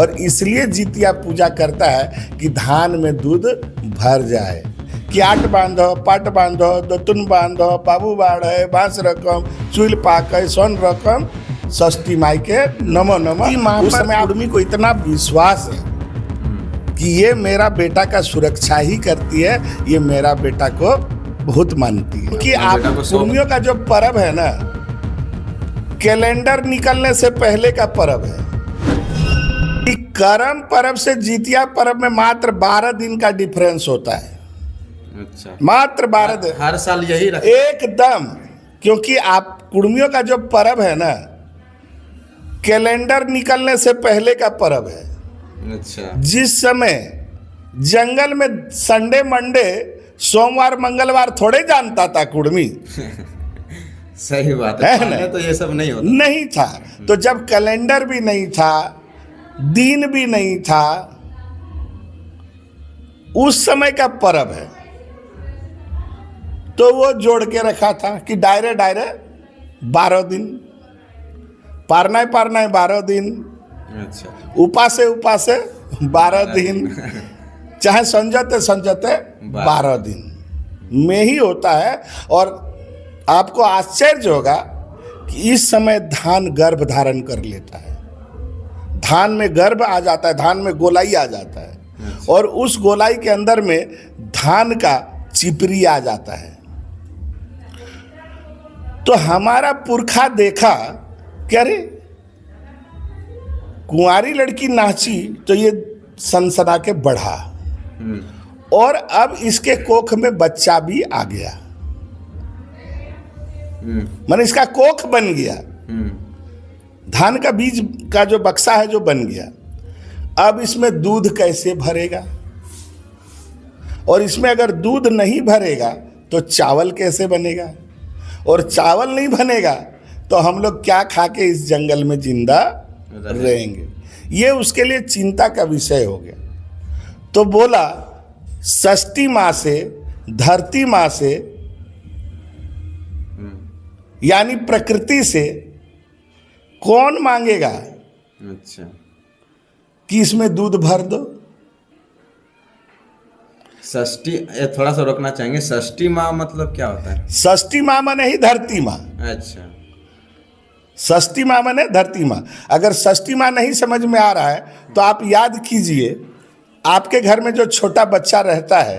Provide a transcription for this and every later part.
और इसलिए जितिया पूजा करता है कि धान में दूध भर जाए। कि आट बांधो, पाट बांधो, दोतुन बांधो, बाबू बाढ़े, बांस रकम, चुल पाके, सोन रकम, षष्ठी माई के नमो नमः। उस समय आदमी को इतना विश्वास है कि ये मेरा बेटा का सुरक्षा ही करती है, ये मेरा बेटा को बहुत मानती है। कि आप कुर्मियों का जो पर्व है ना, कैलेंडर निकलने से पहले का पर्व है। कि करम पर्व से जितिया पर्व में मात्र 12 दिन का डिफरेंस होता है। अच्छा, मात्र 12 दिन। हर साल यही एकदम, क्योंकि आप कुर्मियों का जो पर्व है ना, कैलेंडर निकलने से पहले का पर्व है। अच्छा, जिस समय जंगल में संडे मंडे सोमवार मंगलवार थोड़े जानता था कुर्मी। सही बात है पहले तो ये सब नहीं होता, नहीं था। तो जब कैलेंडर भी नहीं था, दिन भी नहीं था, उस समय का पर्व है, तो वो जोड़ के रखा था कि डायरे 12 दिन, पारना 12 दिन, अच्छा, उपासे 12 दिन, चाहे संजते 12 दिन में ही होता है। और आपको आश्चर्य होगा कि इस समय धान गर्भ धारण कर लेता है, धान में गर्भ आ जाता है, धान में गोलाई आ जाता है, और उस गोलाई के अंदर में धान का चिपरी आ जाता है। तो हमारा पुरखा देखा कि अरे कुंवारी लड़की नाची तो ये सनसना के बढ़ा, और अब इसके कोख में बच्चा भी आ गया, माने इसका कोख बन गया, धान का बीज का जो बक्सा है जो बन गया। अब इसमें दूध कैसे भरेगा, और इसमें अगर दूध नहीं भरेगा तो चावल कैसे बनेगा, और चावल नहीं बनेगा तो हम लोग क्या खा के इस जंगल में जिंदा रहेंगे। ये उसके लिए चिंता का विषय हो गया। तो बोला षष्ठी माँ से, धरती माँ से, यानी प्रकृति से कौन मांगेगा अच्छा कि इसमें दूध भर दो। षष्ठी, थोड़ा सा रोकना चाहेंगे, षष्ठी माँ मतलब क्या होता है? षष्ठी माँ माने ही धरती माँ। अच्छा, षष्ठी माँ माने धरती माँ। अगर षष्ठी माँ नहीं समझ में आ रहा है तो आप याद कीजिए, आपके घर में जो छोटा बच्चा रहता है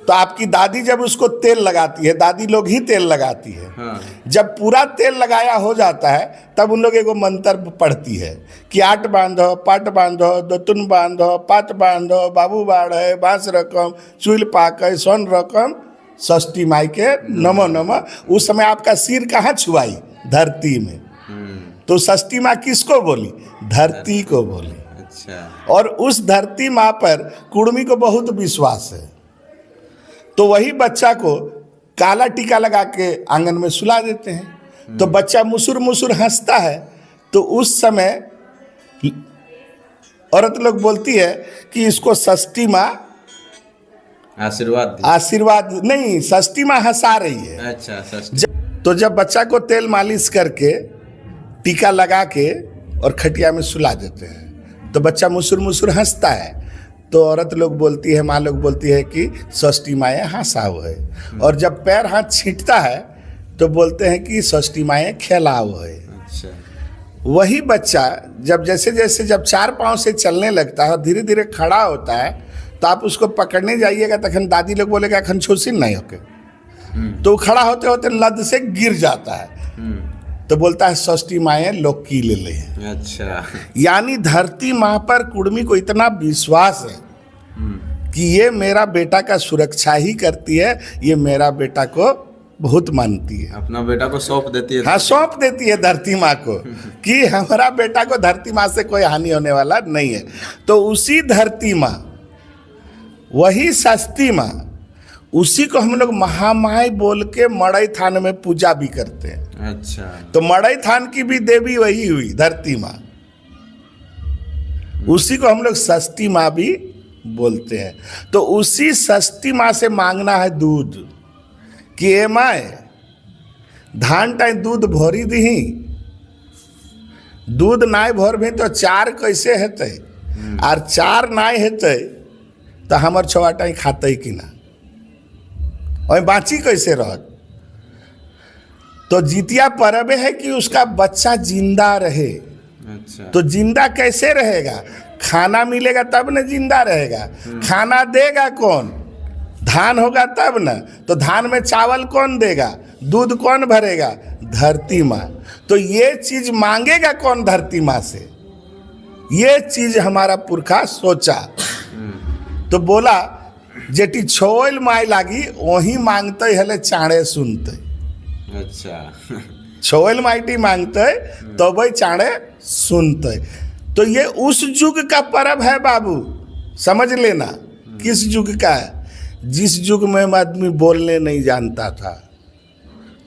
तो आपकी दादी जब उसको तेल लगाती है, दादी लोग ही तेल लगाती है, हाँ। जब पूरा तेल लगाया हो जाता है तब उन लोग एगो मंत्र पढ़ती है कि आट बांधो, पाट बांधो, दोतुन बांधो, पाट बांधो, बाबू बाढ़े, बांस रकम, चुल पाके, सोन रकम, षष्ठी माई के नमो नमः। उस समय आपका सिर कहाँ छुआई? धरती में। तो षष्ठी माँ किसको बोली? धरती को बोली। अच्छा, और उस धरती माँ पर कुर्मी को बहुत विश्वास है। तो वही बच्चा को काला टीका लगा के आंगन में सुला देते हैं। तो बच्चा मुसुर मुसुर हंसता है। तो उस समय औरत लोग बोलती है कि इसको षष्ठी माँ आशीर्वाद नहीं, षष्ठी माँ हंसा रही है। अच्छा, षष्ठी। तो जब बच्चा को तेल मालिश करके टीका लगा के और खटिया में सुला देते हैं तो बच्चा मुसुर मुसुर हंसता है। तो औरत लोग बोलती है, माँ लोग बोलती है कि षष्ठी माएँ हंसाओ है। और जब पैर हाथ छींटता है तो बोलते हैं कि षष्ठी माएँ खेलाओ है। अच्छा, वही बच्चा जब जैसे जब 4 पाँव से चलने लगता है, धीरे धीरे खड़ा होता है, तो आप उसको पकड़ने जाइएगा तखन दादी लोग बोलेगा अखन छोसिन नहीं होके, तो खड़ा होते होते लद से गिर जाता है। तो बोलता है षष्ठी माएँ लोकी ले ले। अच्छा, यानी धरती माँ पर कुर्मी को इतना विश्वास है कि ये मेरा बेटा का सुरक्षा ही करती है, ये मेरा बेटा को बहुत मानती है, अपना बेटा को सौंप देती है। हाँ, सौंप देती है धरती माँ को कि हमारा बेटा को धरती माँ से कोई हानि होने वाला नहीं है। तो उसी धरती माँ, वही षष्ठी माँ, उसी को हम लोग महामाई बोल के मड़ई थान में पूजा भी करते हैं। अच्छा, तो मड़ई थान की भी देवी वही हुई, धरती माँ। उसी को हम लोग षष्ठी माँ भी बोलते हैं। तो उसी षष्ठी माँ से मांगना है दूध कि ए माए धान टाइम दूध भरी दी, दूध नाय भर भी तो चार कैसे हेतै। और 4 नाय हेतै तो हमर छवाटाई खाते कि ना, और बाँची कैसे रहत। तो जितिया पर्व है कि उसका बच्चा जिंदा रहे। अच्छा। तो जिंदा कैसे रहेगा? खाना मिलेगा तब न जिंदा रहेगा। खाना देगा कौन? धान होगा तब न। तो धान में चावल कौन देगा? दूध कौन भरेगा? धरती माँ। तो ये चीज मांगेगा कौन धरती माँ से? ये चीज हमारा पुरखा सोचा। तो बोला जेटी छोल माय लागी वही मांगते हले चाणे सुनते। अच्छा। छोल माइटी मांगते तो भाई चाणे सुनते। तो ये उस युग का पर्व है बाबू, समझ लेना। किस युग का है? जिस युग में आदमी बोलने नहीं जानता था,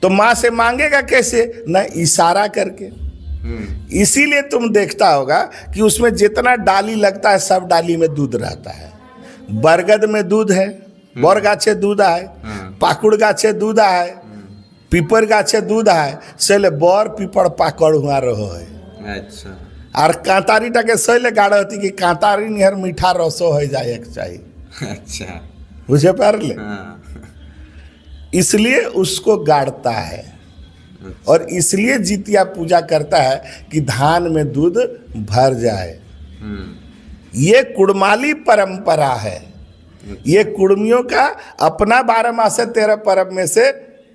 तो माँ से मांगेगा कैसे? न इशारा करके। इसीलिए तुम देखता होगा कि उसमें जितना डाली लगता है सब डाली में दूध रहता है। बरगद में दूध है, बर गाछे दूध है, पाकुड़ गाछे दूध है, पीपर गाछे दूध है, सैले बर पीपर पाकड़ हुआ रहो है। अच्छा। और कांतारी टाके सैले गाड़ होती कि कांतारी निहर मीठा रसो हो जाए चाहिए। अच्छा। बुझे पार ले। हाँ। इसलिए उसको गाड़ता है। और इसलिए जितिया पूजा करता है कि धान में दूध भर जाए। ये कुड़माली परंपरा है। ये कुड़मियों का अपना 12 मासे 13 पर्व में से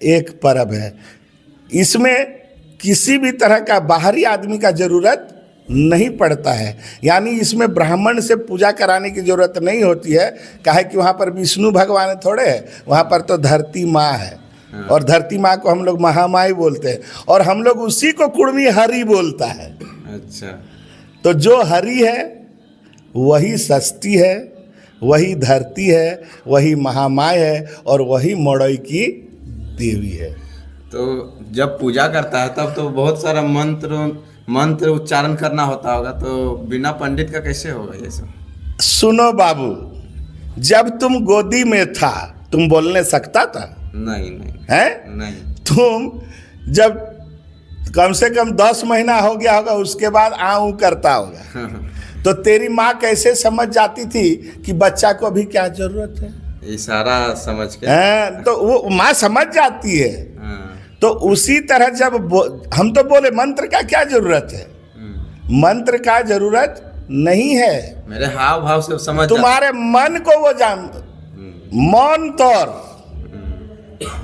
एक पर्व है। इसमें किसी भी तरह का बाहरी आदमी का जरूरत नहीं पड़ता है। यानी इसमें ब्राह्मण से पूजा कराने की जरूरत नहीं होती है। काहे कि वहाँ पर विष्णु भगवान थोड़े है, वहाँ पर तो धरती माँ है। और धरती माँ को हम लोग महामाई बोलते हैं, और हम लोग उसी को कुड़मी हरि बोलता है। अच्छा। तो जो हरि है वही षष्ठी है, वही धरती है, वही महामाई है, और वही मड़ई की देवी है। तो जब पूजा करता है तब तो बहुत सारा मंत्र उच्चारण करना होता होगा, तो बिना पंडित का कैसे होगा ये सब? सुनो बाबू, जब तुम गोदी में था तुम बोलने सकता था? नहीं। हैं? नहीं। तुम जब कम से कम 10 महीना हो गया होगा उसके बाद आऊं करता होगा। तो तेरी माँ कैसे समझ जाती थी कि बच्चा को अभी क्या जरूरत है? इशारा समझ के। हैं? तो वो माँ समझ जाती है। तो उसी तरह जब हम तो बोले मंत्र का क्या जरूरत है? मंत्र का जरूरत नहीं है। मेरे हाव भाव से समझ तुम्हारे मन को वो जान। मन तौर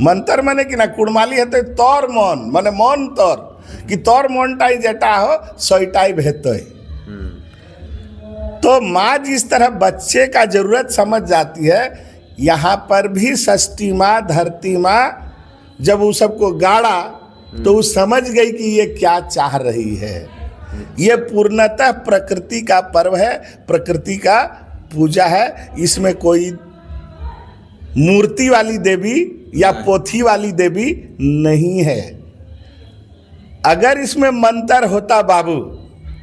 मंत्र मने कि ना कुड़माली है तो तौर मन मने मन तौर कि तौर मनटाई जेटा हो सोईटाई भेतो। तो माँ जिस तरह बच्चे का जरूरत समझ जाती है, यहाँ पर भी षष्ठी माँ धरती माँ जब वो सबको गाड़ा तो वो समझ गई कि ये क्या चाह रही है। ये पूर्णतः प्रकृति का पर्व है, प्रकृति का पूजा है। इसमें कोई मूर्ति वाली देवी या पोथी वाली देवी नहीं है। अगर इसमें मंत्र होता बाबू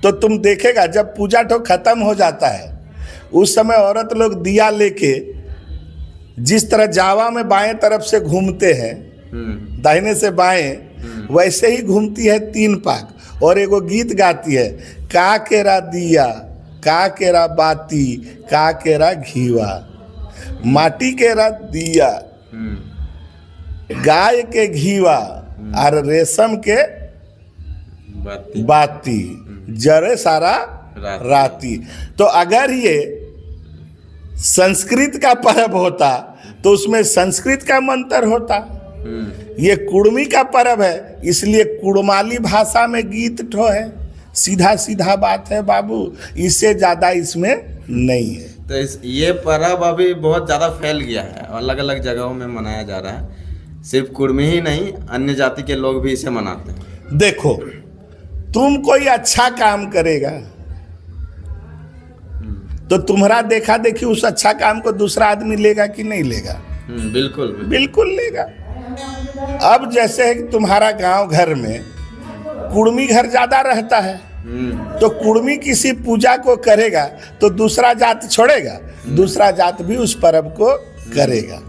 तो तुम देखेगा जब पूजा तो खत्म हो जाता है उस समय औरत लोग दिया लेके जिस तरह जावा में बाएं तरफ से घूमते हैं दाहिने से बाएं, वैसे ही घूमती है 3 पाक और एगो गीत गाती है, का केरा दिया, का केरा बाती, का केरा घीवा, माटी केरा दिया, गाय के घीवा और रेशम के बाती, जरे सारा राती। तो अगर ये संस्कृत का पर्व होता तो उसमें संस्कृत का मंत्र होता। ये कुड़मी का पर्व है इसलिए कुड़माली भाषा में गीत ठो है। सीधा सीधा बात है बाबू, इससे ज्यादा इसमें नहीं है। तो ये पर्व अभी बहुत ज़्यादा फैल गया है, अलग अलग जगहों में मनाया जा रहा है। सिर्फ कुड़मी ही नहीं, अन्य जाति के लोग भी इसे मनाते हैं। देखो, तुम कोई अच्छा काम करेगा तो तुम्हारा देखा देखी उस अच्छा काम को दूसरा आदमी लेगा कि नहीं लेगा? बिल्कुल बिल्कुल लेगा। अब जैसे है कि तुम्हारा गांव घर में कुड़मी घर ज्यादा रहता है, तो कुड़मी किसी पूजा को करेगा तो दूसरा जात छोड़ेगा, दूसरा जात भी उस पर्व को करेगा।